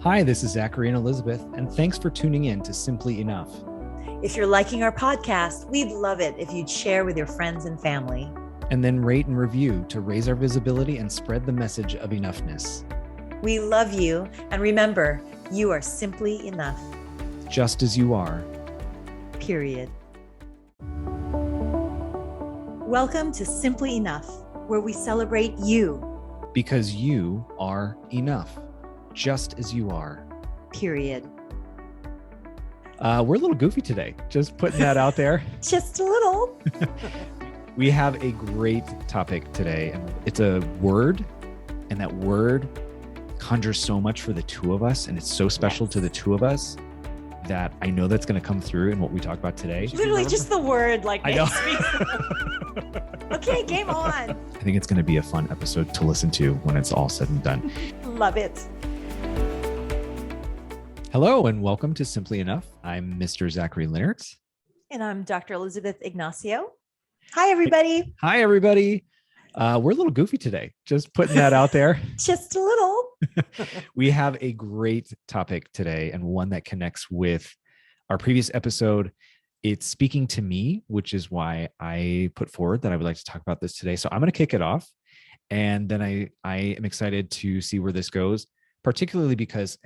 Hi, this is Zachary and Elizabeth, and thanks for tuning in to Simply Enough. If you're liking our podcast, we'd love it if you'd share with your friends and family. And then rate and review to raise our visibility and spread the message of enoughness. We love you, and remember, you are simply enough. Just as you are. Period. Welcome to Simply Enough, where we celebrate you. Because you are enough. Just as you are. Period. We're a little goofy today. Just putting that out there. Just a little. We have a great topic today, and it's a word, and that word conjures so much for the two of us, and it's so special to the two of us that I know that's going to come through in what we talk about today. Literally just the word, like, I know. Okay, game on. I think it's going to be a fun episode to listen to when it's all said and done. Love it. Hello and welcome to Simply Enough. I'm Mr. Zachary Leonard. And I'm Dr. Elizabeth Ignacio. Hi, everybody. Hi, everybody. We're a little goofy today. Just putting that out there. Just a little. We have a great topic today, and one that connects with our previous episode. It's speaking to me, which is why I put forward that I would like to talk about this today. So I'm going to kick it off, and then I am excited to see where this goes, particularly because,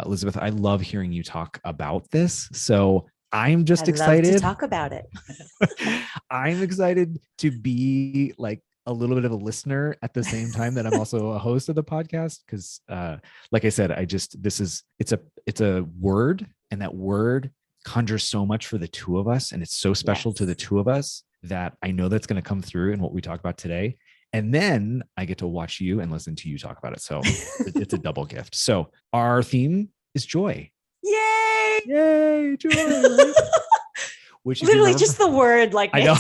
Elizabeth, I love hearing you talk about this. So I'm just excited love to talk about it. I'm excited to be like a little bit of a listener at the same time that I'm also a host of the podcast. Cause like I said, it's a word, and that word conjures so much for the two of us. And it's so special to the two of us that I know that's going to come through in what we talk about today. And then I get to watch you and listen to you talk about it. So it's a double gift. So our theme is joy. Yay! Yay, joy. Right? Which literally just the word, like, I know.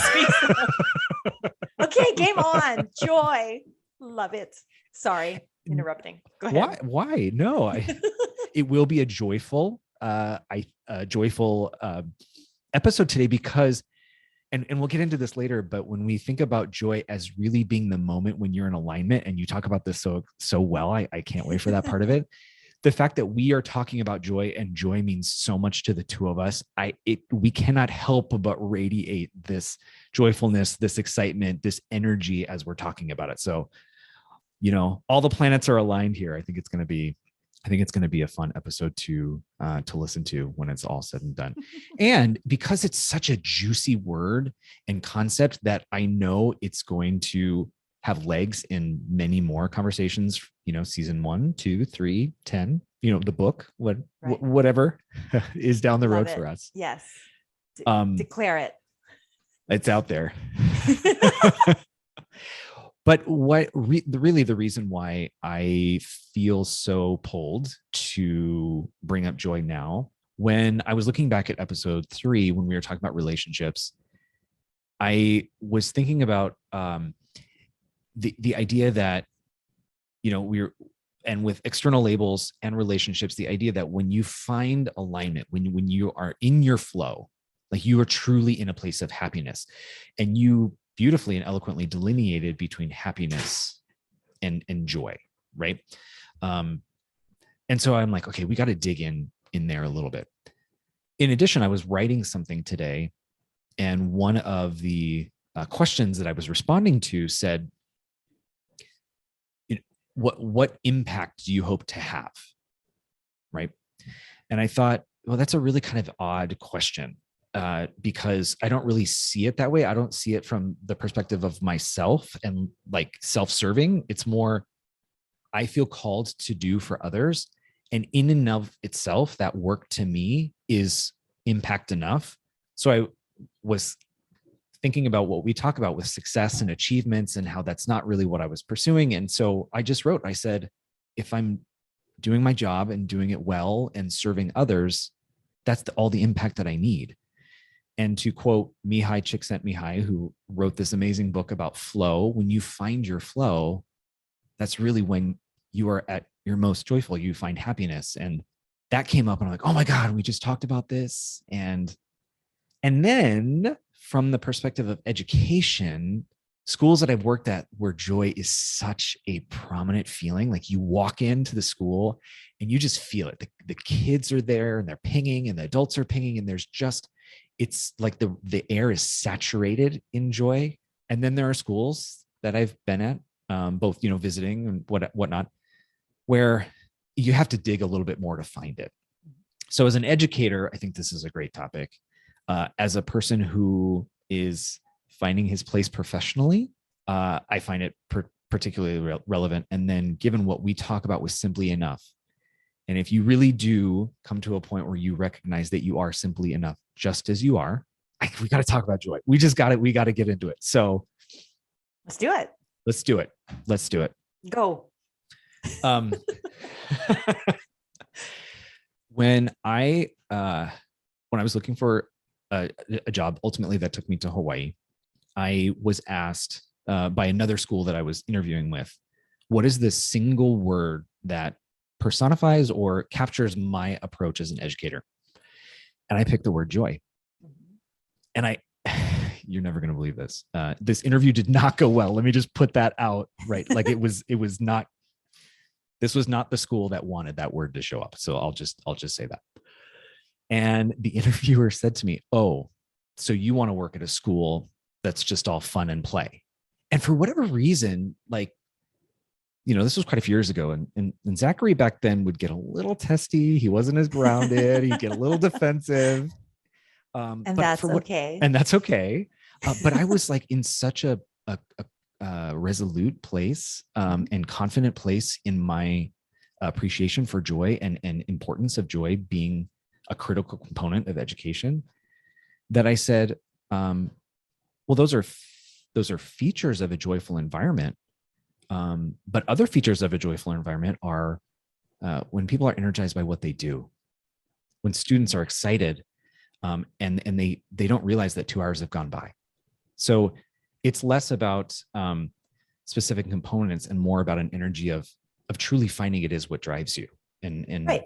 Okay, game on. Joy. Love it. Sorry, interrupting. Go ahead. Why? No, it will be a joyful, episode today because, and we'll get into this later, but when we think about joy as really being the moment when you're in alignment, and you talk about this so well, I can't wait for that part of it. The fact that we are talking about joy, and joy means so much to the two of us, we cannot help but radiate this joyfulness, this excitement, this energy as we're talking about it. So, all the planets are aligned here. I think it's going to be a fun episode to listen to when it's all said and done. And because it's such a juicy word and concept that I know it's going to have legs in many more conversations, season 1, 2, 3, 10, the book, whatever is down the road for us. Yes. Declare it. It's out there. But really the reason why I feel so pulled to bring up joy now, when I was looking back at episode 3, when we were talking about relationships, I was thinking about the idea that, and with external labels and relationships, the idea that when you find alignment, when you are in your flow, like you are truly in a place of happiness, and you beautifully and eloquently delineated between happiness and joy, right? And so I'm like, okay, we got to dig in there a little bit. In addition, I was writing something today, and one of the questions that I was responding to said, what impact do you hope to have, right? And I thought, well, that's a really kind of odd question. Because I don't really see it that way. I don't see it from the perspective of myself and like self-serving. It's more, I feel called to do for others. And in and of itself, that work to me is impact enough. So I was thinking about what we talk about with success and achievements and how that's not really what I was pursuing. And so I just wrote, I said, if I'm doing my job and doing it well and serving others, that's all the impact that I need. And to quote Mihai Csikszentmihalyi, who wrote this amazing book about flow, when you find your flow, that's really when you are at your most joyful, you find happiness. And that came up, and I'm like, oh my God, we just talked about this. And then from the perspective of education, schools that I've worked at where joy is such a prominent feeling, like you walk into the school and you just feel it. The kids are there and they're pinging and the adults are pinging, and there's just, it's like the air is saturated in joy. And then there are schools that I've been at, both, visiting and whatnot, where you have to dig a little bit more to find it. So as an educator, I think this is a great topic. As a person who is finding his place professionally, I find it particularly relevant. And then given what we talk about with simply enough, and if you really do come to a point where you recognize that you are simply enough, just as you are, we got to talk about joy. We got to get into it. So let's do it. Let's do it. Go. When I was looking for a job, ultimately that took me to Hawaii, I was asked by another school that I was interviewing with, what is the single word that personifies or captures my approach as an educator? And I picked the word joy. And you're never going to believe this. This interview did not go well. Let me just put that out, right? Like it was not, this was not the school that wanted that word to show up. So I'll just say that. And the interviewer said to me, "Oh, so you want to work at a school that's just all fun and play?" And for whatever reason, like, this was quite a few years ago. And Zachary back then would get a little testy. He wasn't as grounded. He'd get a little defensive. And that's okay. And that's okay. But I was like in such a resolute place and confident place in my appreciation for joy and importance of joy being a critical component of education, that I said, well, those are features of a joyful environment. But other features of a joyful environment are when people are energized by what they do, when students are excited, and they don't realize that 2 hours have gone by. So it's less about specific components and more about an energy of truly finding it is what drives you and right.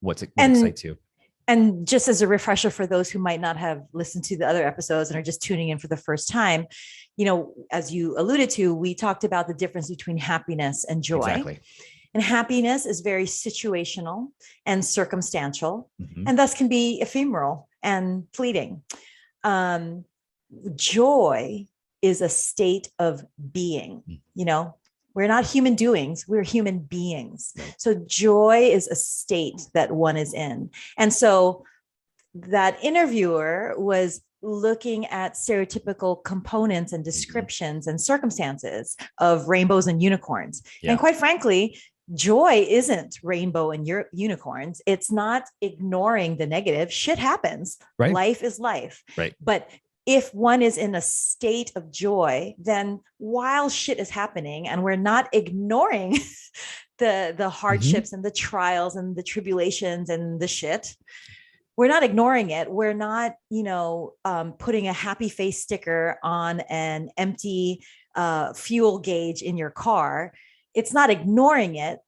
what excites you. And just as a refresher for those who might not have listened to the other episodes and are just tuning in for the first time, as you alluded to, we talked about the difference between happiness and joy. Exactly. And happiness is very situational and circumstantial, Mm-hmm. and thus can be ephemeral and fleeting. Joy is a state of being. We're not human doings, we're human beings. Right. So joy is a state that one is in. And so that interviewer was looking at stereotypical components and descriptions and circumstances of rainbows and unicorns. Yeah. And quite frankly, joy isn't rainbow and unicorns. It's not ignoring the negative. Shit happens. Right. Life is life. Right. But if one is in a state of joy, then while shit is happening and we're not ignoring the hardships and the trials and the tribulations and the shit, we're not ignoring it. We're not, putting a happy face sticker on an empty fuel gauge in your car. It's not ignoring it,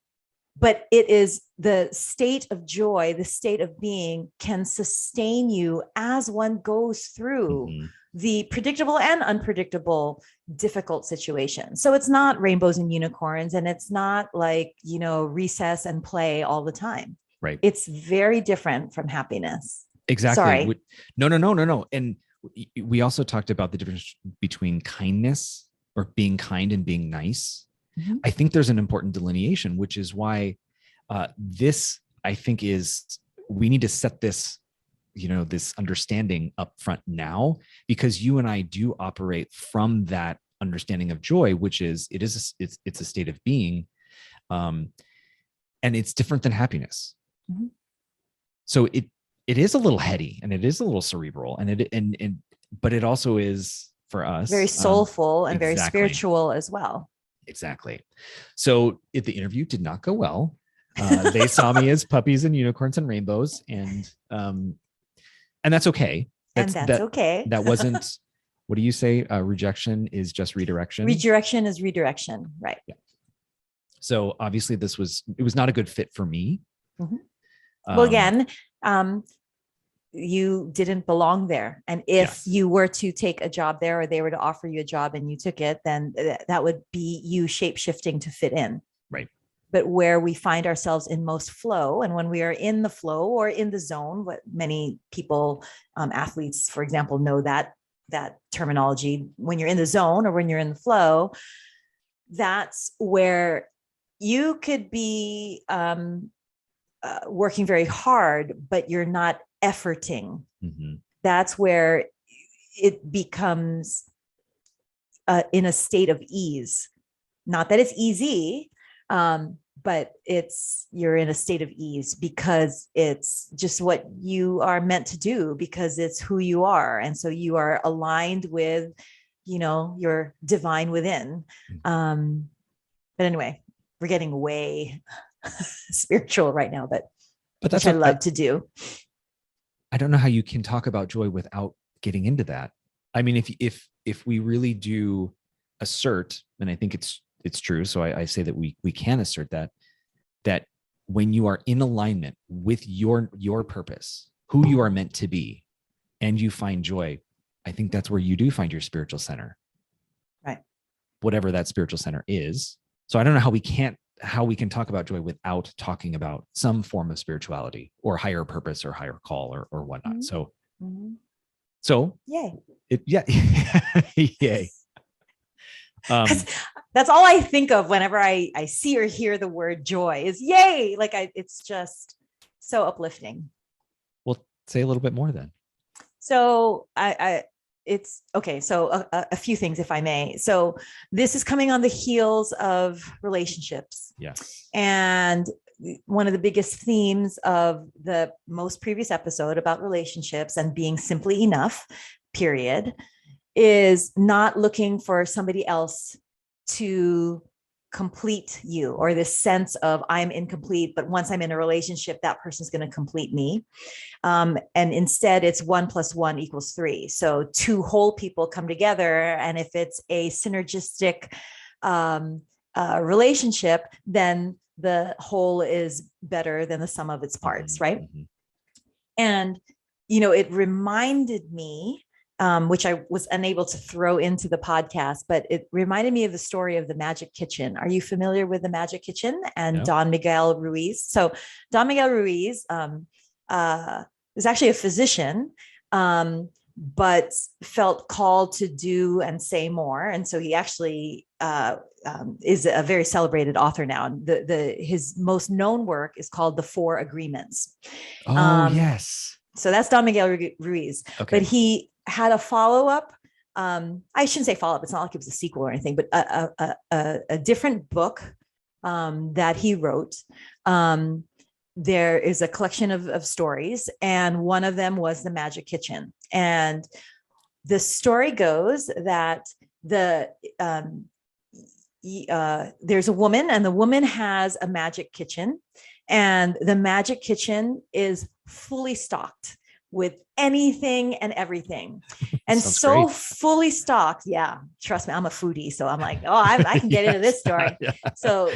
but it is the state of joy, the state of being can sustain you as one goes through the predictable and unpredictable, difficult situations. So it's not rainbows and unicorns, and it's not like, recess and play all the time. Right. It's very different from happiness. Exactly. Sorry. No. And we also talked about the difference between kindness or being kind and being nice. Mm-hmm. I think there's an important delineation, which is why this, I think, we need to set this, this understanding up front now, because you and I do operate from that understanding of joy, which is it's a state of being, and it's different than happiness. Mm-hmm. So it is a little heady and it is a little cerebral, but it also is for us very soulful and exactly. very spiritual as well. Exactly. So the interview did not go well. They saw me as puppies and unicorns and rainbows, and that's okay. That's okay. That wasn't. What do you say? Rejection is just redirection. Redirection is redirection, right? Yeah. So obviously, it was not a good fit for me. Mm-hmm. Well, again, you didn't belong there. And if you were to take a job there, or they were to offer you a job and you took it, then that would be you shape shifting to fit in. Right. But where we find ourselves in most flow, and when we are in the flow or in the zone, what many people, athletes, for example, know that terminology, when you're in the zone or when you're in the flow, that's where you could be working very hard, but you're not efforting. Mm-hmm. That's where it becomes in a state of ease. Not that it's easy, but you're in a state of ease because it's just what you are meant to do, because it's who you are. And so you are aligned with, your divine within. But anyway, we're getting way spiritual right now, but that's what I love to do. I don't know how you can talk about joy without getting into that. I mean, if we really do assert, and I think it's true, so I say that we can assert that when you are in alignment with your purpose, who you are meant to be, and you find joy, I think that's where you do find your spiritual center. Right. Whatever that spiritual center is. So I don't know how we can talk about joy without talking about some form of spirituality or higher purpose or higher call or whatnot. Mm-hmm. So yay. Yay. That's all I think of whenever I see or hear the word joy is yay. Like it's just so uplifting. Well, say a little bit more then. So it's okay. So a few things, if I may. So this is coming on the heels of relationships. Yes. And one of the biggest themes of the most previous episode about relationships and being simply enough, period, is not looking for somebody else to complete you, or this sense of I'm incomplete, but once I'm in a relationship, that person's going to complete me. And instead it's 1 + 1 = 3. So two whole people come together. And if it's a synergistic relationship, then the whole is better than the sum of its parts. Mm-hmm. Right. Mm-hmm. And, it reminded me, which I was unable to throw into the podcast, but it reminded me of the story of the Magic Kitchen. Are you familiar with the Magic Kitchen and no. Don Miguel Ruiz? So Don Miguel Ruiz was actually a physician, but felt called to do and say more. And so he actually is a very celebrated author now. And his most known work is called The 4 Agreements. Oh, yes. So that's Don Miguel Ruiz. Okay. But he had a follow-up. I shouldn't say follow-up. It's not like it was a sequel or anything, but a different book that he wrote. There is a collection of stories, and one of them was the Magic Kitchen. And the story goes that there's a woman, and the woman has a magic kitchen, and the Magic Kitchen is fully stocked with anything and everything. And so great. Fully stocked. Yeah. Trust me, I'm a foodie. So I'm like, I can get into this story. Yeah. So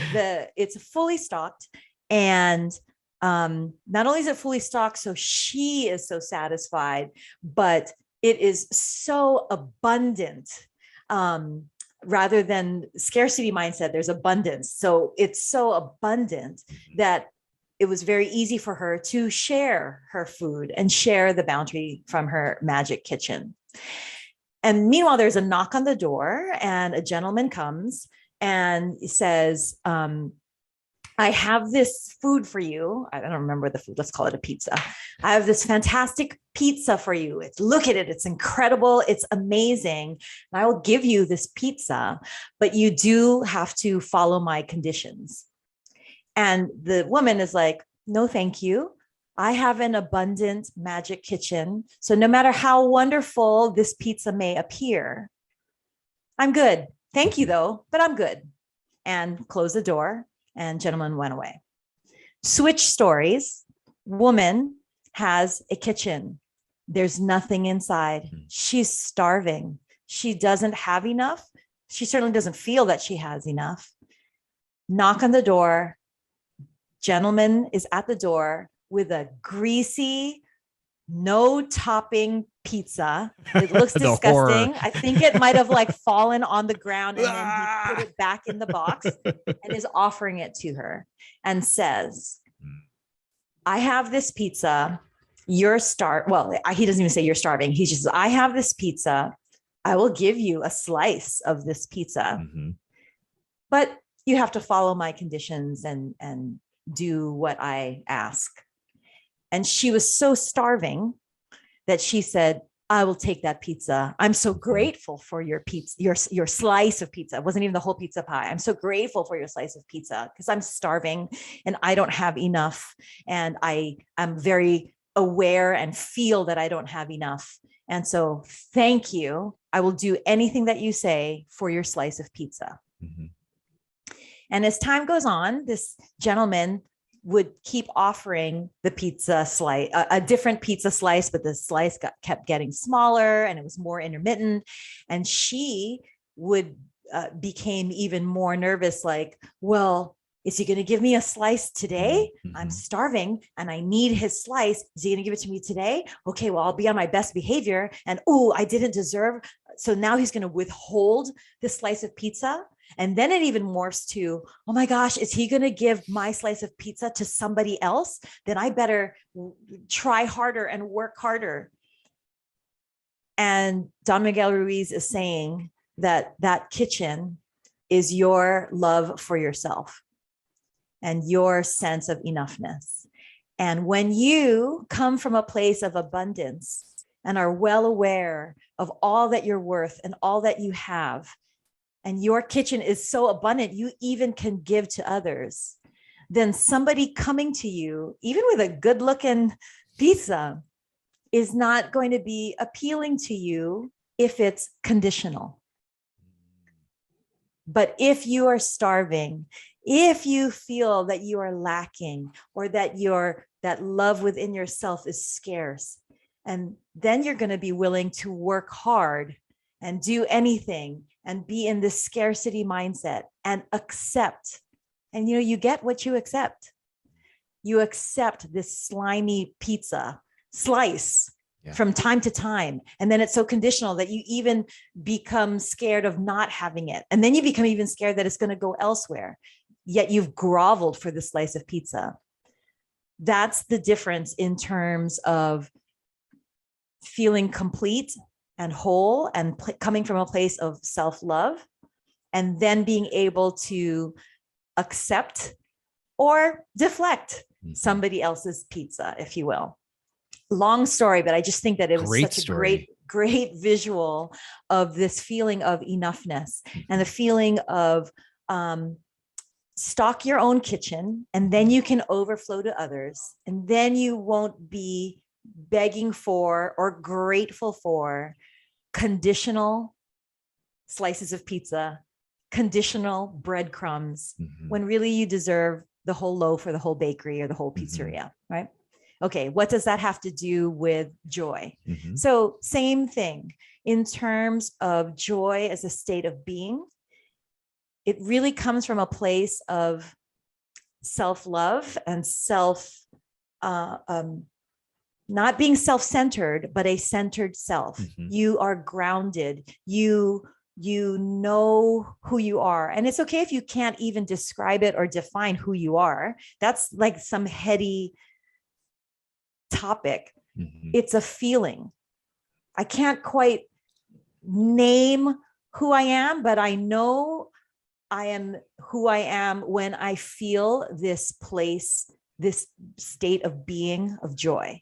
it's fully stocked. And not only is it fully stocked, so she is so satisfied, but it is so abundant. Rather than scarcity mindset, there's abundance. So it's so abundant that it was very easy for her to share her food and share the bounty from her Magic Kitchen. And meanwhile, there's a knock on the door, and a gentleman comes and says, I have this food for you. I don't remember the food. Let's call it a pizza. I have this fantastic pizza for you. Look at it. It's incredible. It's amazing. And I will give you this pizza, but you do have to follow my conditions. And the woman is like, no, thank you. I have an abundant Magic Kitchen. So no matter how wonderful this pizza may appear, I'm good. Thank you though, but I'm good. And close the door. And gentleman went away. Switch stories. Woman has a kitchen. There's nothing inside. She's starving. She doesn't have enough. She certainly doesn't feel that she has enough. Knock on the door. Gentleman is at the door with a greasy, no topping pizza. It looks The disgusting. horror. I think it might have like fallen on the ground, and then he put it back in the box and is offering it to her and says, I have this pizza. You're well, he doesn't even say you're starving. He just says, I have this pizza. I will give you a slice of this pizza, but you have to follow my conditions and do what I ask. And she was so starving that she said, I will take that pizza. I'm so grateful for your pizza, your slice of pizza. It wasn't even the whole pizza pie. I'm so grateful for your slice of pizza because I'm starving and I don't have enough. And I'm very aware and feel that I don't have enough. And so thank you. I will do anything that you say for your slice of pizza. And as time goes on, this gentleman would keep offering the pizza slice, a different pizza slice, but the slice kept getting smaller and it was more intermittent. And she would became even more nervous, like, well, is he going to give me a slice today? I'm starving and I need his slice. Is he going to give it to me today? Okay, well, I'll be on my best behavior. And I didn't deserve. So now he's going to withhold this slice of pizza. And then it even morphs to, oh my gosh, is he going to give my slice of pizza to somebody else? Then I better try harder and work harder. And Don Miguel Ruiz is saying that that kitchen is your love for yourself and your sense of enoughness. And when you come from a place of abundance and are well aware of all that you're worth and all that you have, and your kitchen is so abundant, you even can give to others, then somebody coming to you, even with a good looking pizza, is not going to be appealing to you if it's conditional. But if you are starving, if you feel that you are lacking or that that love within yourself is scarce, and then you're going to be willing to work hard and do anything and be in this scarcity mindset and accept. And you get what you accept. You accept this slimy pizza slice from time to time. And then it's so conditional that you even become scared of not having it. And then you become even scared that it's going to go elsewhere. Yet you've groveled for the slice of pizza. That's the difference in terms of feeling complete and whole and coming from a place of self-love, and then being able to accept or deflect somebody else's pizza, if you will. Long story, but I just think that it was such a great visual of this feeling of enoughness and the feeling of stock your own kitchen, and then you can overflow to others, and then you won't be begging for or grateful for conditional slices of pizza, conditional breadcrumbs, when really you deserve the whole loaf or the whole bakery or the whole pizzeria, right? Okay, what does that have to do with joy? So same thing in terms of joy as a state of being. It really comes from a place of self-love and not being self-centered, but a centered self. You are grounded. You know who you are. And it's okay if you can't even describe it or define who you are. That's like some heady topic. It's a feeling. I can't quite name who I am, but I know I am who I am when I feel this place, this state of being, of joy,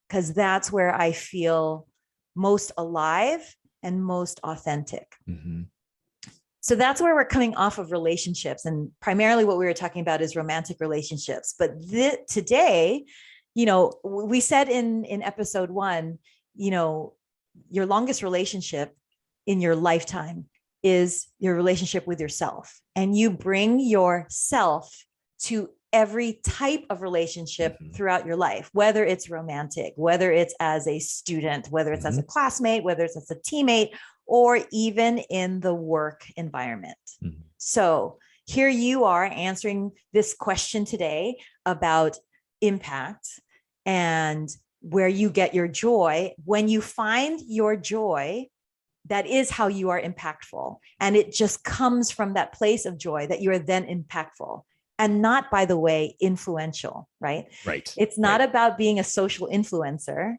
because that's where I feel most alive and most authentic. So that's where we're coming off of relationships. And primarily what we were talking about is romantic relationships. But today, we said in episode 1, your longest relationship in your lifetime is your relationship with yourself. And you bring yourself to every type of relationship throughout your life, whether it's romantic, whether it's as a student, whether it's as a classmate, whether it's as a teammate, or even in the work environment. So here you are answering this question today about impact and where you get your joy. When you find your joy, that is how you are impactful. And it just comes from that place of joy that you are then impactful, and not, by the way, influential, right? Right. It's not about being a social influencer.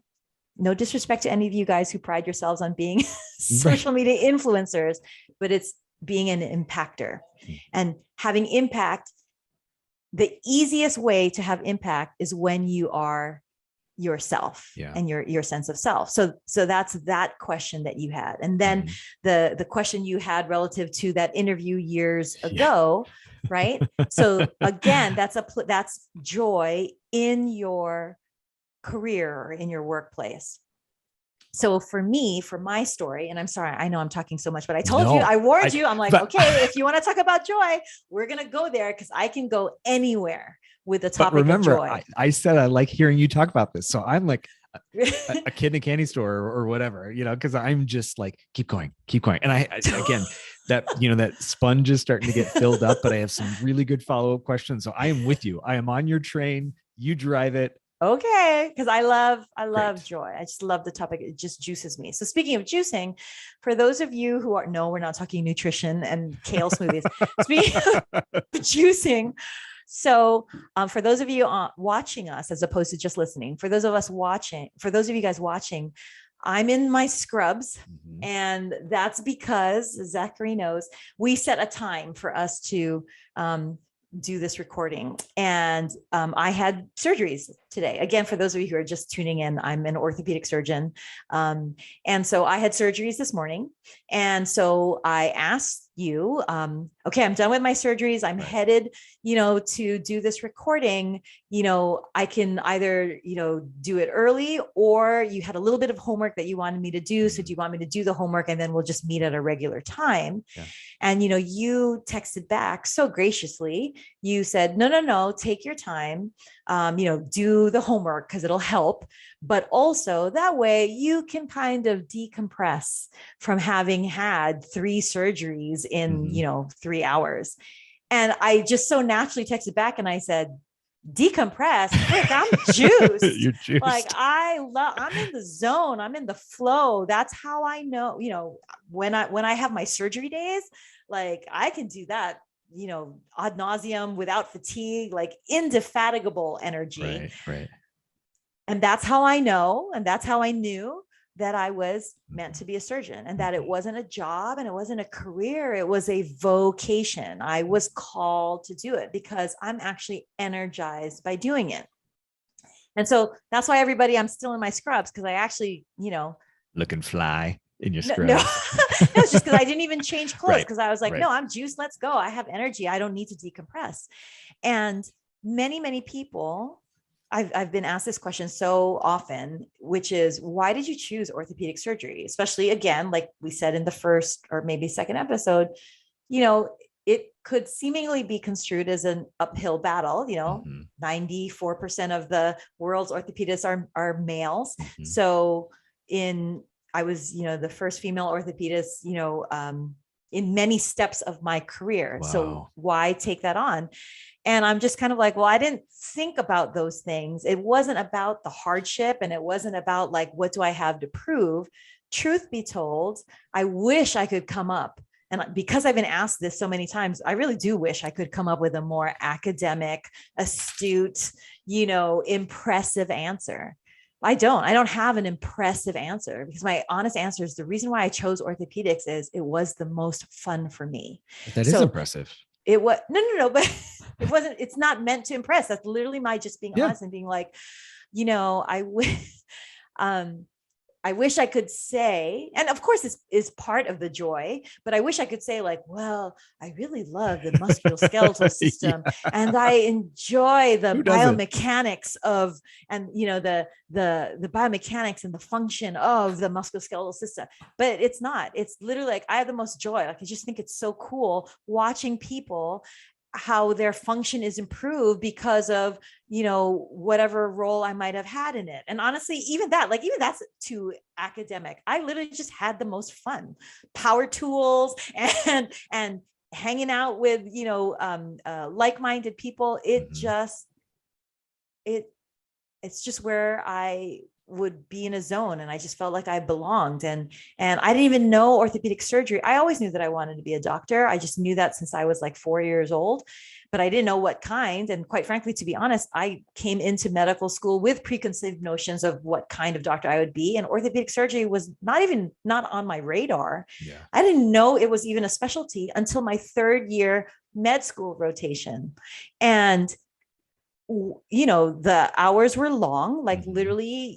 No disrespect to any of you guys who pride yourselves on being social media influencers, but it's being an impactor and having impact. The easiest way to have impact is when you are yourself and your sense of self. So that's that question that you had. And then the question you had relative to that interview years ago, right? So again, that's joy in your career or in your workplace. So for me, for my story, and I'm sorry, I know I'm talking so much, but I told you, I warned you, I'm like, okay, if you want to talk about joy, we're going to go there, because I can go anywhere with the topic of joy. I said I like hearing you talk about this. So I'm like a kid in a candy store or whatever, because I'm just like, keep going. And I again, that, that sponge is starting to get filled up, but I have some really good follow-up questions. So I am with you. I am on your train. You drive it. Okay. Because I love joy. I just love the topic. It just juices me. So speaking of juicing, for those of you who are, no, we're not talking nutrition and kale smoothies. Speaking of juicing. So for those of you watching us, as opposed to just listening, for those of you guys watching, I'm in my scrubs. And that's because, Zachary knows, we set a time for us to do this recording. And I had surgeries today. Again, for those of you who are just tuning in, I'm an orthopedic surgeon. And so I had surgeries this morning. And so I asked you, okay, I'm done with my surgeries. I'm headed, to do this recording. I can either, do it early, or you had a little bit of homework that you wanted me to do. So do you want me to do the homework and then we'll just meet at a regular time? Yeah. And, you texted back so graciously. You said, no, take your time, do the homework because it'll help. But also that way you can kind of decompress from having had 3 surgeries in, 3 hours. And I just so naturally texted back and I said, decompress. Quick, I'm juiced. You're juiced. Like I'm in the zone. I'm in the flow. That's how I know, when I have my surgery days, like I can do that, ad nauseum, without fatigue, like indefatigable energy. Right. And that's how I know. And that's how I knew that I was meant to be a surgeon, and that it wasn't a job and it wasn't a career. It was a vocation. I was called to do it because I'm actually energized by doing it. And so that's why I'm still in my scrubs, because I actually, looking fly in your scrubs. No, it's just because I didn't even change clothes, because I was like, no, I'm juiced. Let's go. I have energy. I don't need to decompress. And many, many people, I've been asked this question so often, which is, why did you choose orthopedic surgery? Especially, again, like we said in the first or maybe second episode, it could seemingly be construed as an uphill battle. 94% of the world's orthopedists are males. So I was, the first female orthopedist, in many steps of my career. Wow. So why take that on? And I'm just kind of like, well, I didn't think about those things. It wasn't about the hardship, and it wasn't about like, what do I have to prove? Truth be told, I wish I could come up. And because I've been asked this so many times, I really do wish I could come up with a more academic, astute, impressive answer. I don't have an impressive answer, because my honest answer is the reason why I chose orthopedics is it was the most fun for me. That is impressive. It was no, but it wasn't, it's not meant to impress. That's literally my just being honest and being like, I wish I could say, and of course this is part of the joy, but I wish I could say like, well, I really love the musculoskeletal system and I enjoy the biomechanics of, and the biomechanics and the function of the musculoskeletal system. But it's not, it's literally like, I have the most joy. Like, I just think it's so cool watching people, how their function is improved because of, whatever role I might have had in it. And honestly, even that's too academic. I literally just had the most fun, power tools and hanging out with, like-minded people. It it's just where I would be in a zone, and I just felt like I belonged. And I didn't even know orthopedic surgery. I always knew that I wanted to be a doctor. I just knew that since I was like 4 years old, but I didn't know what kind. And quite frankly, to be honest, I came into medical school with preconceived notions of what kind of doctor I would be. And orthopedic surgery was not on my radar. Yeah. I didn't know it was even a specialty until my third year med school rotation. And the hours were long, like literally,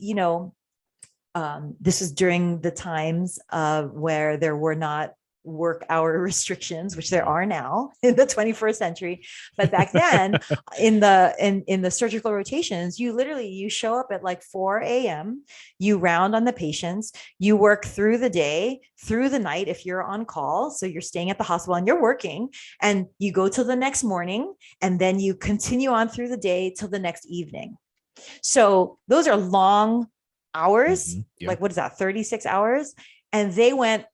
this is during the times where there were not work hour restrictions, which there are now in the 21st century. But back then in the surgical rotations, you show up at like 4 a.m., you round on the patients, you work through the day, through the night, if you're on call. So you're staying at the hospital and you're working, and you go till the next morning, and then you continue on through the day till the next evening. So those are long hours, like what is that, 36 hours? And they went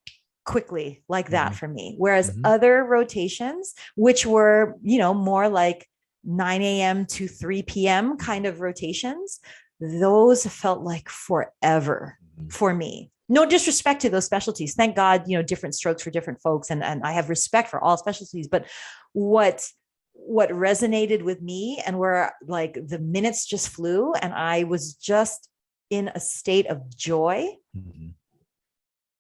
quickly like that for me. Whereas other rotations, which were, more like 9 a.m. to 3 p.m. kind of rotations, those felt like forever for me. No disrespect to those specialties. Thank God, different strokes for different folks. And I have respect for all specialties, but what resonated with me, and where like the minutes just flew and I was just in a state of joy,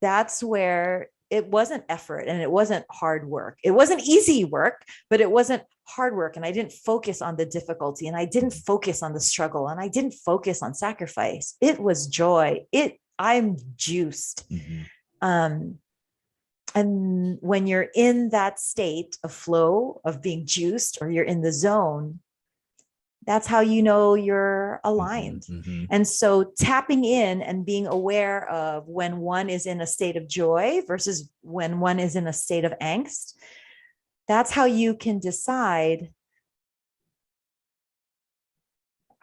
that's where it wasn't effort and it wasn't hard work. It wasn't easy work, but it wasn't hard work. And I didn't focus on the difficulty, and I didn't focus on the struggle, and I didn't focus on sacrifice. It was joy. I'm juiced. And when you're in that state of flow, of being juiced, or you're in the zone, that's how you know you're aligned. And so tapping in and being aware of when one is in a state of joy versus when one is in a state of angst, that's how you can decide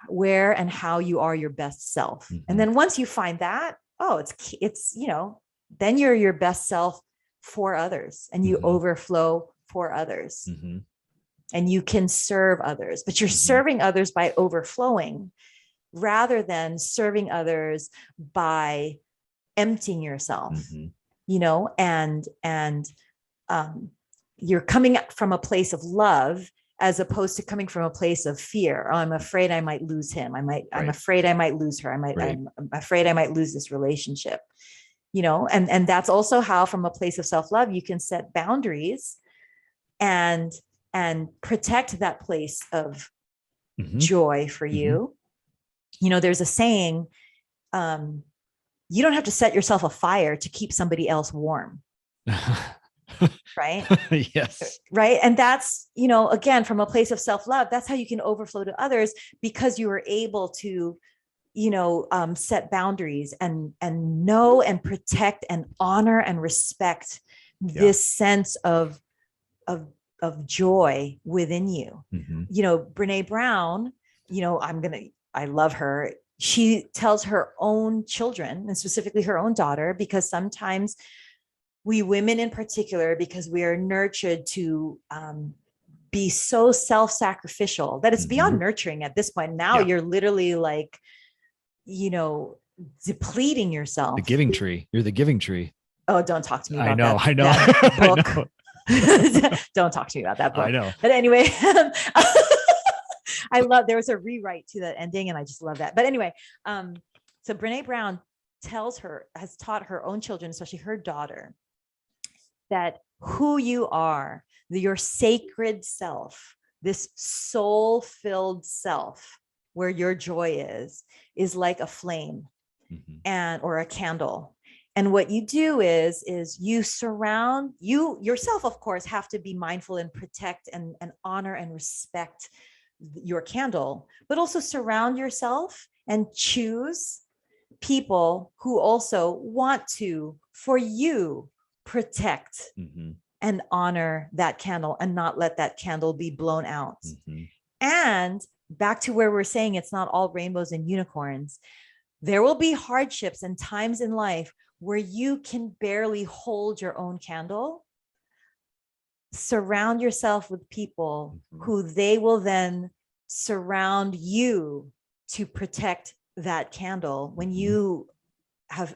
where and how you are your best self. And then once you find that, it's then you're your best self for others, and you overflow for others. And you can serve others, but you're serving others by overflowing rather than serving others by emptying yourself, and you're coming from a place of love as opposed to coming from a place of fear. Oh, I'm afraid I might lose him. I'm afraid I might lose her. I'm afraid I might lose this relationship, and that's also how, from a place of self-love, you can set boundaries and protect that place of joy for you. There's a saying, you don't have to set yourself afire to keep somebody else warm. Right? Yes. Right. And that's, again, from a place of self-love, that's how you can overflow to others, because you are able to, set boundaries and know and protect and honor and respect this sense of joy within you. Brene Brown, I love her. She tells her own children, and specifically her own daughter, because sometimes we women in particular, because we are nurtured to be so self-sacrificial that it's beyond nurturing at this point. Now you're literally like, depleting yourself. The giving tree. You're the giving tree. Oh, don't talk to me about I know. that book. I know. Don't talk to me about that book. I know. But anyway, there was a rewrite to that ending, and I just love that. But anyway, so Brene Brown has taught her own children, especially her daughter, that who you are, your sacred self, this soul-filled self, where your joy is like a flame or a candle. And what you do is you surround yourself, of course, have to be mindful and protect and honor and respect your candle, but also surround yourself and choose people who also want to, for you, protect and honor that candle and not let that candle be blown out. And back to where we're saying it's not all rainbows and unicorns. There will be hardships and times in life where you can barely hold your own candle. Surround yourself with people who they will then surround you to protect that candle when you have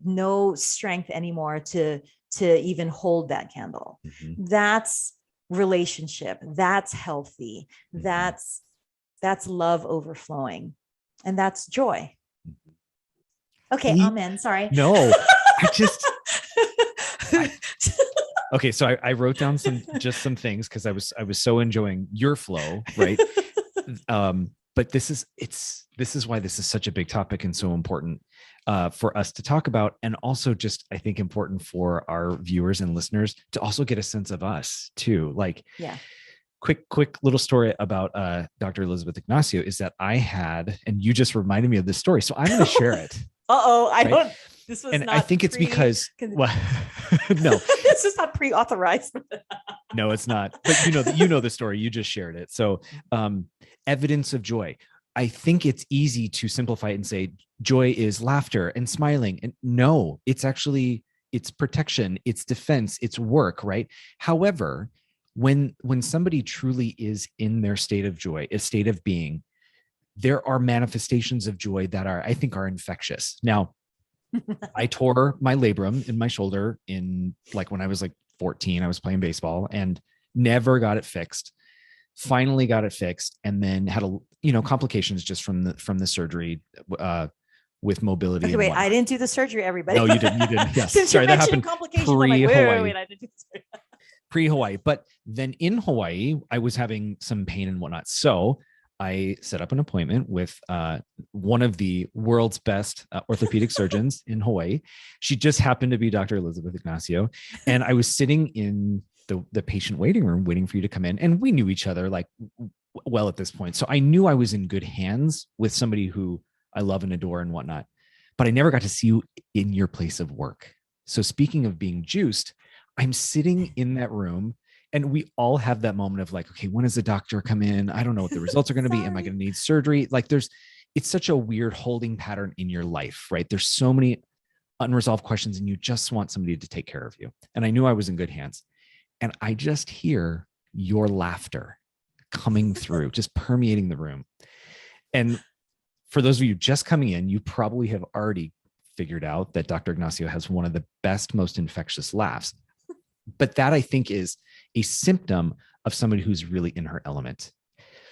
no strength anymore to even hold that candle. That's relationship. That's healthy. That's love overflowing. And that's joy. Okay, amen. Sorry. No, okay. So I wrote down some things because I was so enjoying your flow, right? But this is why this is such a big topic and so important for us to talk about, and also just, I think, important for our viewers and listeners to also get a sense of us too. Like, yeah. Quick little story about Dr. Elizabeth Ignacio is that I had, and you just reminded me of this story, so I'm going to share it. I don't. This was and not. I think it's because well, no, this is not pre-authorized. No, it's not. But you know the story. You just shared it. So, evidence of joy. I think it's easy to simplify it and say joy is laughter and smiling. And no, it's actually, it's protection, it's defense, it's work, right? However, when somebody truly is in their state of joy, a state of being, there are manifestations of joy that I think are infectious. Now, I tore my labrum in my shoulder when I was like 14. I was playing baseball and never got it fixed. Finally got it fixed, and then had complications just from the surgery with mobility. Okay, wait, I didn't do the surgery, everybody. No, you didn't. Yes. Since sorry, you that happened pre-Hawaii. Wait, I didn't do the surgery. Pre-Hawaii. But then in Hawaii, I was having some pain and whatnot. So I set up an appointment with one of the world's best orthopedic surgeons in Hawaii. She just happened to be Dr. Elizabeth Ignacio. And I was sitting in the patient waiting room waiting for you to come in. And we knew each other like well at this point. So I knew I was in good hands with somebody who I love and adore and whatnot. But I never got to see you in your place of work. So speaking of being juiced, I'm sitting in that room. And we all have that moment of like, okay, when does the doctor come in? I don't know what the results are going to be. Am I going to need surgery? Like it's such a weird holding pattern in your life, right? There's so many unresolved questions and you just want somebody to take care of you. And I knew I was in good hands. And I just hear your laughter coming through, just permeating the room. And for those of you just coming in, you probably have already figured out that Dr. Ignacio has one of the best, most infectious laughs. But that, I think, is a symptom of somebody who's really in her element.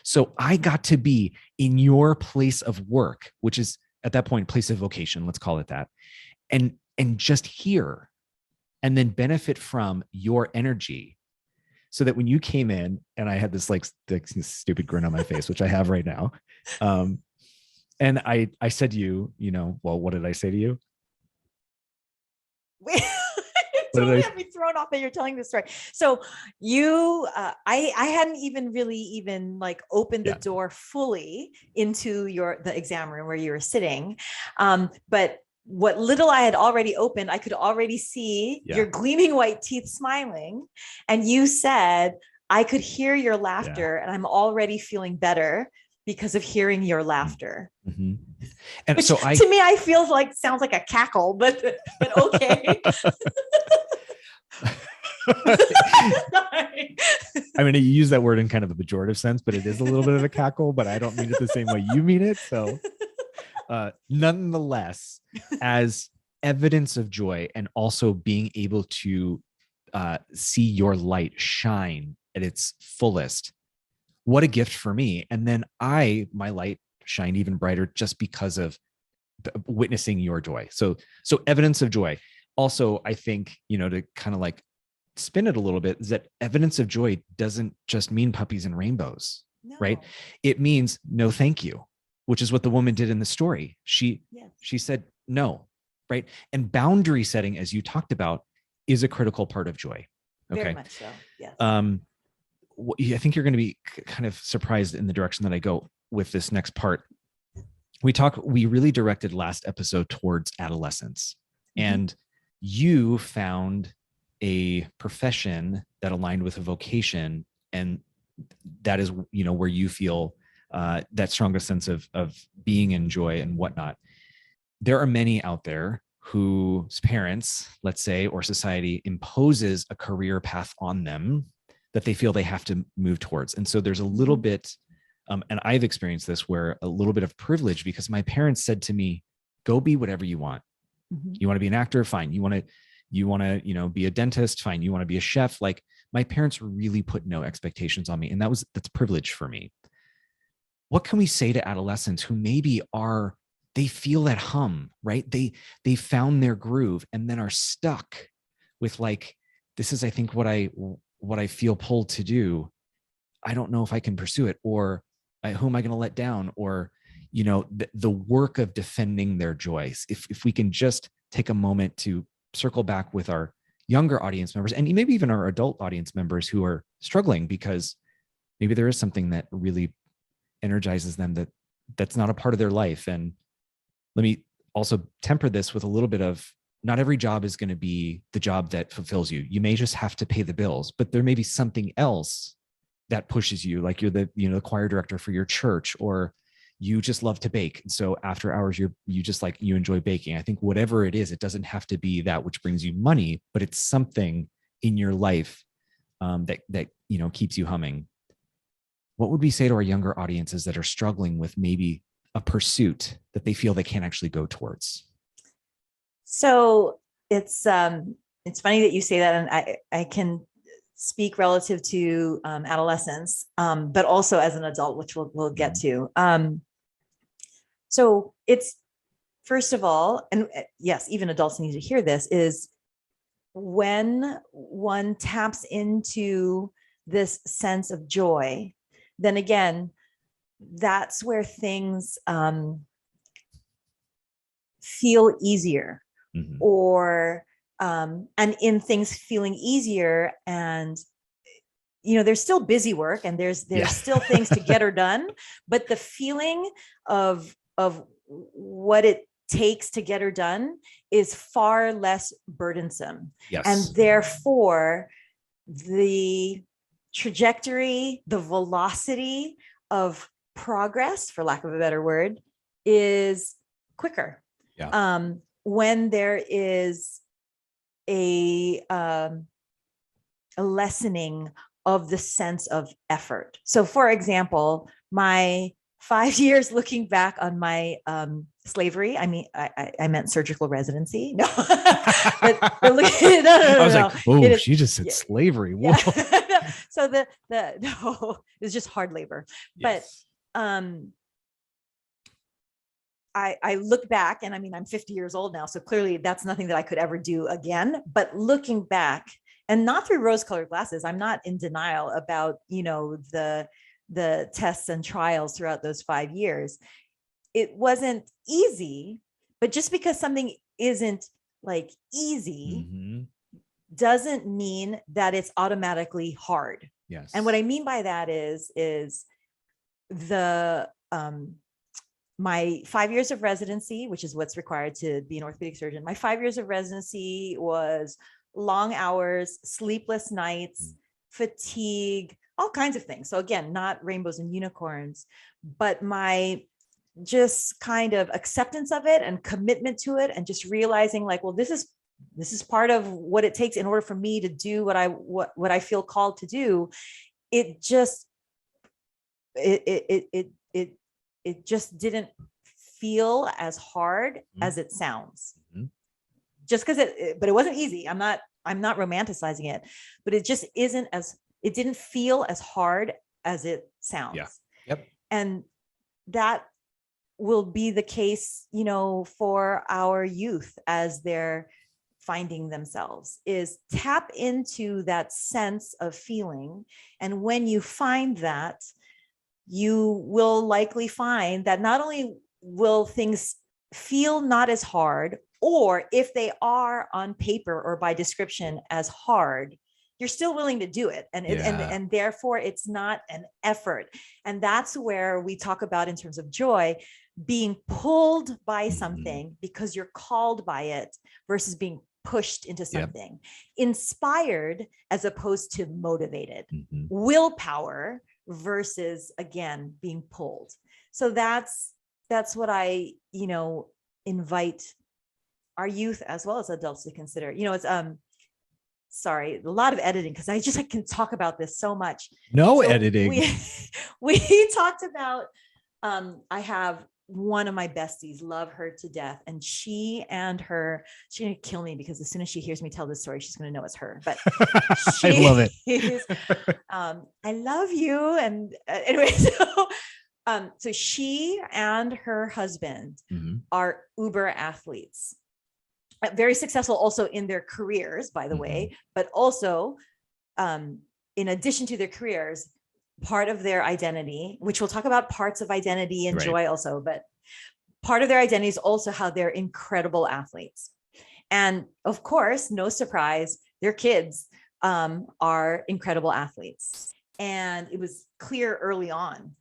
So I got to be in your place of work, which is at that point, place of vocation, let's call it that, and just hear and then benefit from your energy, so that when you came in and I had this like stupid grin on my face, which I have right now. And I said to you, well, what did I say to you? Totally had me thrown off that you're telling this story. So you, I hadn't even like opened the door fully into the exam room where you were sitting. But what little I had already opened, I could already see your gleaming white teeth smiling. And you said, I could hear your laughter and I'm already feeling better because of hearing your laughter. Mm-hmm. And which, so to me, sounds like a cackle, but okay. I mean, you use that word in kind of a pejorative sense, but it is a little bit of a cackle, but I don't mean it the same way you mean it. So nonetheless, as evidence of joy and also being able to see your light shine at its fullest, what a gift for me. And then my light shined even brighter just because of witnessing your joy. So evidence of joy. Also, I think, to kind of like spin it a little bit, is that evidence of joy doesn't just mean puppies and rainbows, right? It means no, thank you, which is what the woman did in the story. She said no, right? And boundary setting, as you talked about, is a critical part of joy. Okay. Very much so. Yes. I think you're going to be kind of surprised in the direction that I go with this next part. We really directed last episode towards adolescence, and you found a profession that aligned with a vocation, and that is, where you feel that strongest sense of being in joy and whatnot. There are many out there whose parents, let's say, or society imposes a career path on them that they feel they have to move towards. And so there's a little bit And I've experienced this where a little bit of privilege, because my parents said to me, go be whatever you want. Mm-hmm. You want to be an actor? Fine. You want to, be a dentist? Fine. You want to be a chef? Like, my parents really put no expectations on me. And that's privilege for me. What can we say to adolescents who maybe they feel that hum, right? They found their groove and then are stuck with like, this is, I think, what I feel pulled to do. I don't know if I can pursue it, or who am I going to let down? Or, the work of defending their joys. If we can just take a moment to circle back with our younger audience members, and maybe even our adult audience members who are struggling, because maybe there is something that really energizes them that's not a part of their life. And let me also temper this with a little bit of, not every job is going to be the job that fulfills you. You may just have to pay the bills, but there may be something else that pushes you. Like you're the choir director for your church, or you just love to bake. And so after hours, you enjoy baking. I think whatever it is, it doesn't have to be that which brings you money, but it's something in your life that keeps you humming. What would we say to our younger audiences that are struggling with maybe a pursuit that they feel they can't actually go towards? So it's funny that you say that, and I can speak relative to adolescence, but also as an adult, which we'll get to. So it's, first of all, and yes, even adults need to hear this, is when one taps into this sense of joy, then again, that's where things feel easier. Mm-hmm. Or and in things feeling easier, and there's still busy work, and there's still things to get her done, but the feeling of what it takes to get her done is far less burdensome. Yes. And therefore the trajectory, the velocity of progress, for lack of a better word, is quicker. Yeah. When there is a lessening of the sense of effort. So for example, my 5 years looking back on my slavery, I meant surgical residency. No, but looking, no. I was like, oh, she just said slavery. Whoa. Yeah. So no, it's just hard labor. Yes. But I look back, and I'm 50 years old now, so clearly that's nothing that I could ever do again. But looking back, and not through rose-colored glasses, I'm not in denial about the tests and trials throughout those 5 years. It wasn't easy, but just because something isn't like easy, mm-hmm. doesn't mean that it's automatically hard. Yes. And what I mean by that is the my 5 years of residency, which is what's required to be an orthopedic surgeon. My 5 years of residency was long hours, sleepless nights, fatigue, all kinds of things. So again, not rainbows and unicorns, but my just kind of acceptance of it and commitment to it, and just realizing like, well, this is part of what it takes in order for me to do what I feel called to do. It just it just didn't feel as hard as it sounds. Mm-hmm. Just because but it wasn't easy. I'm not romanticizing it, but it just it didn't feel as hard as it sounds. Yeah. Yep. And that will be the case, for our youth as they're finding themselves, is tap into that sense of feeling. And when you find that, you will likely find that not only will things feel not as hard, or if they are on paper or by description as hard, you're still willing to do it. And therefore it's not an effort. And that's where we talk about, in terms of joy, being pulled by something because you're called by it, versus being pushed into something. Inspired as opposed to motivated. Willpower versus, again, being pulled. So that's what I, invite our youth as well as adults to consider. It's sorry, a lot of editing because I can talk about this so much. No So editing. we talked about, I have one of my besties, love her to death. And she's going to kill me because as soon as she hears me tell this story, she's going to know it's her. But I love it. I love you. And anyway, so she and her husband are uber athletes, very successful also in their careers, by the way, but also in addition to their careers, part of their identity, which we'll talk about parts of identity and joy also, but part of their identity is also how they're incredible athletes. And of course, no surprise, their kids are incredible athletes. And it was clear early on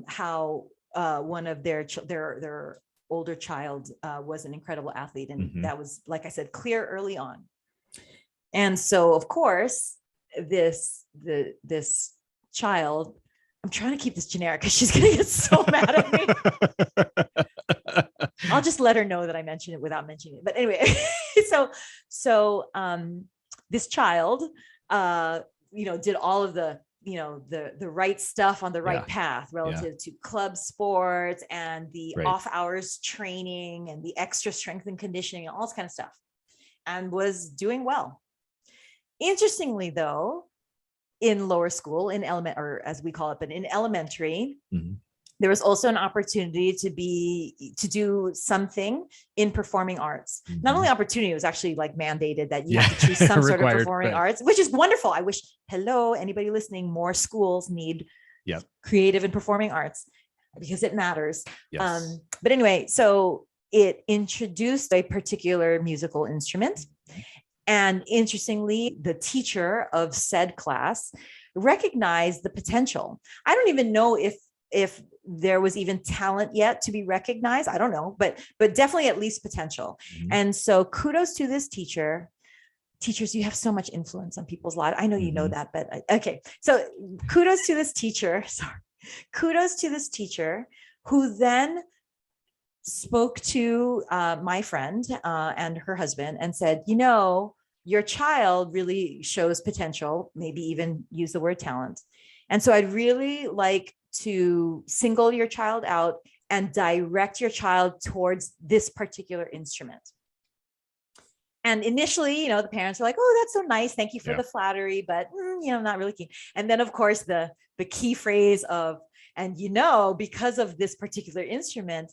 how one of their older child was an incredible athlete. And that was, like I said, clear early on. And so, of course, this child, I'm trying to keep this generic because she's going to get so mad at me. I'll just let her know that I mentioned it without mentioning it. But anyway, so this child, did all of the right stuff on the right path relative to club sports and the off hours training and the extra strength and conditioning and all this kind of stuff, and was doing well. Interestingly, though, in lower school, in or as we call it, but in elementary, there was also an opportunity to do something in performing arts. Not only opportunity, it was actually like mandated that you have to choose some sort of performing arts, which is wonderful. I wish, anybody listening, more schools need creative and performing arts because it matters. Yes. But anyway, so it introduced a particular musical instrument. And interestingly, the teacher of said class recognized the potential. I don't even know if there was even talent yet to be recognized. I don't know, but definitely at least potential. And so kudos to this teacher. Teachers, you have so much influence on people's lives. I know you know that, but okay. So kudos to this teacher. Kudos to this teacher who then spoke to my friend and her husband and said, your child really shows potential, maybe even use the word talent. And so I'd really like to single your child out and direct your child towards this particular instrument. And initially, the parents are like, oh, that's so nice. Thank you for the flattery, but not really keen. And then of course the key phrase of, and because of this particular instrument,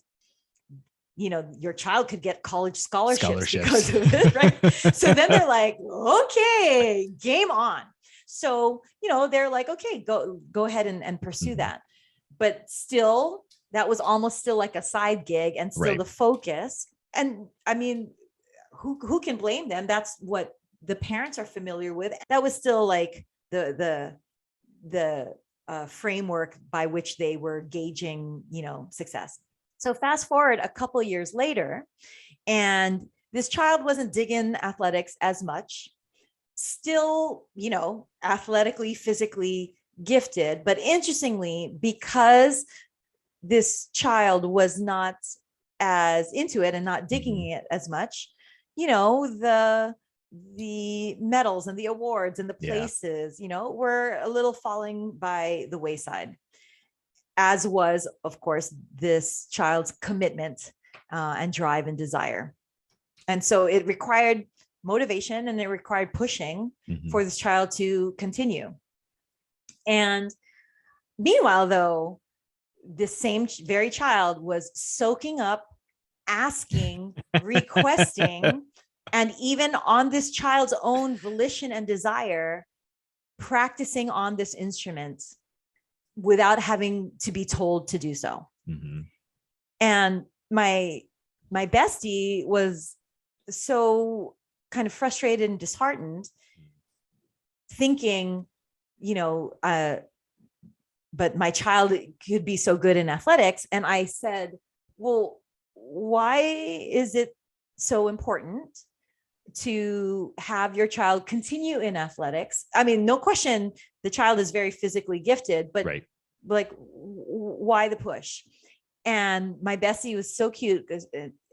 your child could get college scholarships because of it, right? So then they're like, okay, game on. So, they're like, okay, go ahead and pursue that. But still, that was almost still like a side gig and still the focus. And I mean, who can blame them? That's what the parents are familiar with. That was still like the framework by which they were gauging, success. So fast forward a couple of years later, and this child wasn't digging athletics as much, still, athletically, physically gifted. But interestingly, because this child was not as into it and not digging it as much, the medals and the awards and the places, were a little falling by the wayside. As was, of course, this child's commitment and drive and desire. And so it required motivation and it required pushing for this child to continue. And meanwhile, though, this same very child was soaking up, asking, requesting, and even on this child's own volition and desire, practicing on this instrument without having to be told to do so. And my bestie was so kind of frustrated and disheartened, thinking, but my child could be so good in athletics. And I said, well, why is it so important to have your child continue in athletics? I mean, no question, the child is very physically gifted, but like, why the push? And my bestie was so cute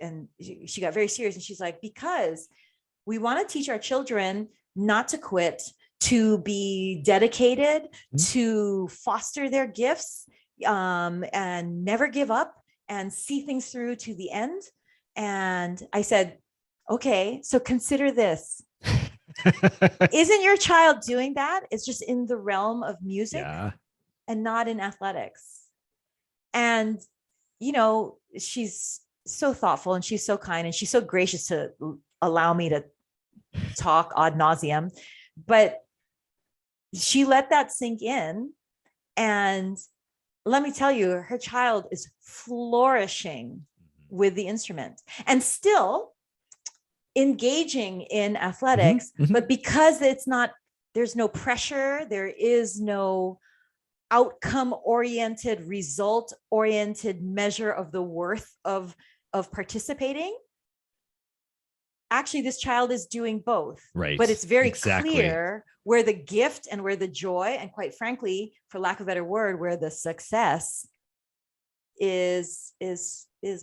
and she got very serious. And she's like, because we want to teach our children not to quit, to be dedicated, to foster their gifts, and never give up and see things through to the end. And I said, okay, so consider this. Isn't your child doing that? It's just in the realm of music and not in athletics. And, she's so thoughtful and she's so kind and she's so gracious to allow me to talk ad nauseum, but she let that sink in. And let me tell you, her child is flourishing with the instrument and still engaging in athletics, but because there's no pressure, there is no outcome-oriented, result-oriented measure of the worth of participating. Actually, this child is doing both, right? But it's very clear where the gift and where the joy, and quite frankly, for lack of a better word, where the success is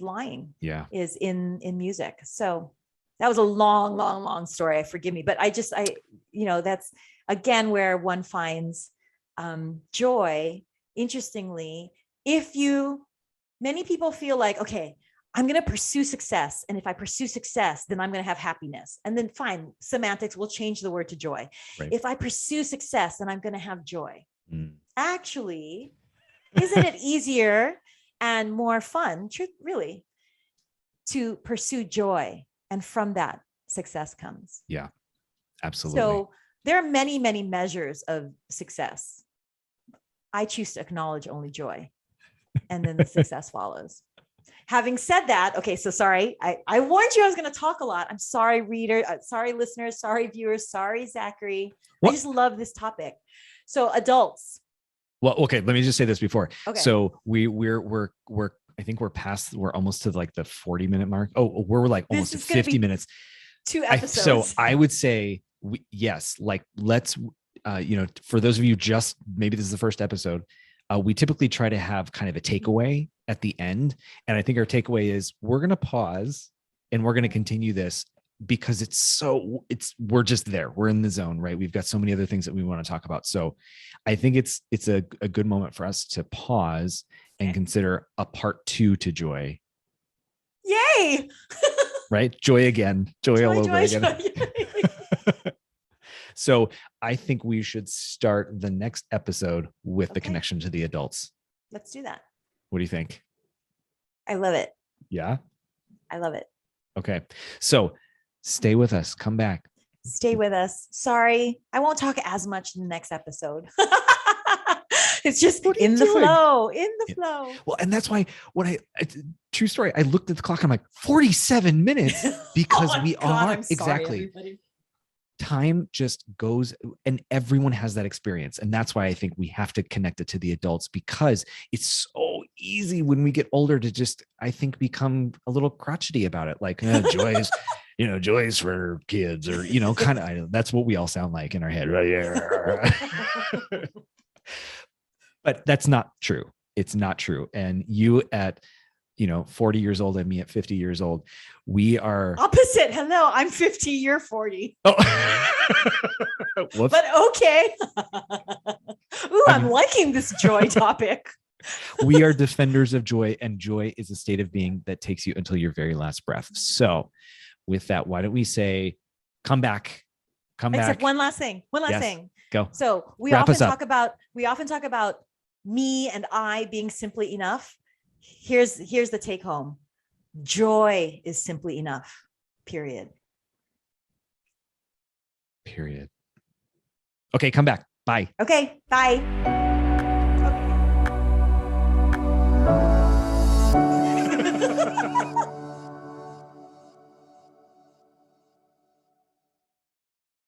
lying. Is in music. So that was a long story. Forgive me, but that's again where one finds joy. Interestingly, many people feel like, okay, I'm going to pursue success. And if I pursue success, then I'm going to have happiness. And then fine, semantics, we'll change the word to joy. Right. If I pursue success, then I'm going to have joy. Actually, isn't it easier and more fun, really, to pursue joy? And from that, success comes. Yeah, absolutely. So there are many, many measures of success. I choose to acknowledge only joy, and then the success follows. Having said that, okay, so sorry, I warned you I was going to talk a lot. I'm sorry, reader, sorry, listeners, sorry, viewers, sorry, Zachary. What? I just love this topic. So adults. Well, okay, let me just say this before. Okay. So we're I think we're almost to like the 40-minute mark. Oh, we're like almost at 50 minutes. 2 episodes. So I would say yes, like let's, for those of you just, maybe this is the first episode, we typically try to have kind of a takeaway at the end. And I think our takeaway is we're going to pause and we're going to continue this because we're just there. We're in the zone, right? We've got so many other things that we want to talk about. So I think it's a good moment for us to pause and consider a part 2 to joy. Yay. Right? Joy again. Joy all over again. So I think we should start the next episode with the connection to the adults. Let's do that. What do you think? I love it. Yeah? I love it. Okay. So stay with us. Come back. Stay with us. Sorry, I won't talk as much in the next episode. It's just in the flow. Well, and that's why true story, I looked at the clock and I'm like 47 minutes because exactly. Time just goes, and everyone has that experience. And that's why I think we have to connect it to the adults, because it's so easy when we get older to just, I think, become a little crotchety about it. Like joy's for kids, or, kind of, that's what we all sound like in our head. Right? But that's not true. It's not true. And you at 40 years old and me at 50 years old, we are opposite. Hello, I'm 50, you're 40. Oh. But okay. Ooh, I'm liking this joy topic. We are defenders of joy, and joy is a state of being that takes you until your very last breath. So with that, why don't we say, come back. Except one last thing. Go. So we often talk about me and I being simply enough. Here's the take home. Joy is simply enough. Period. Okay, come back. Bye. Okay, bye.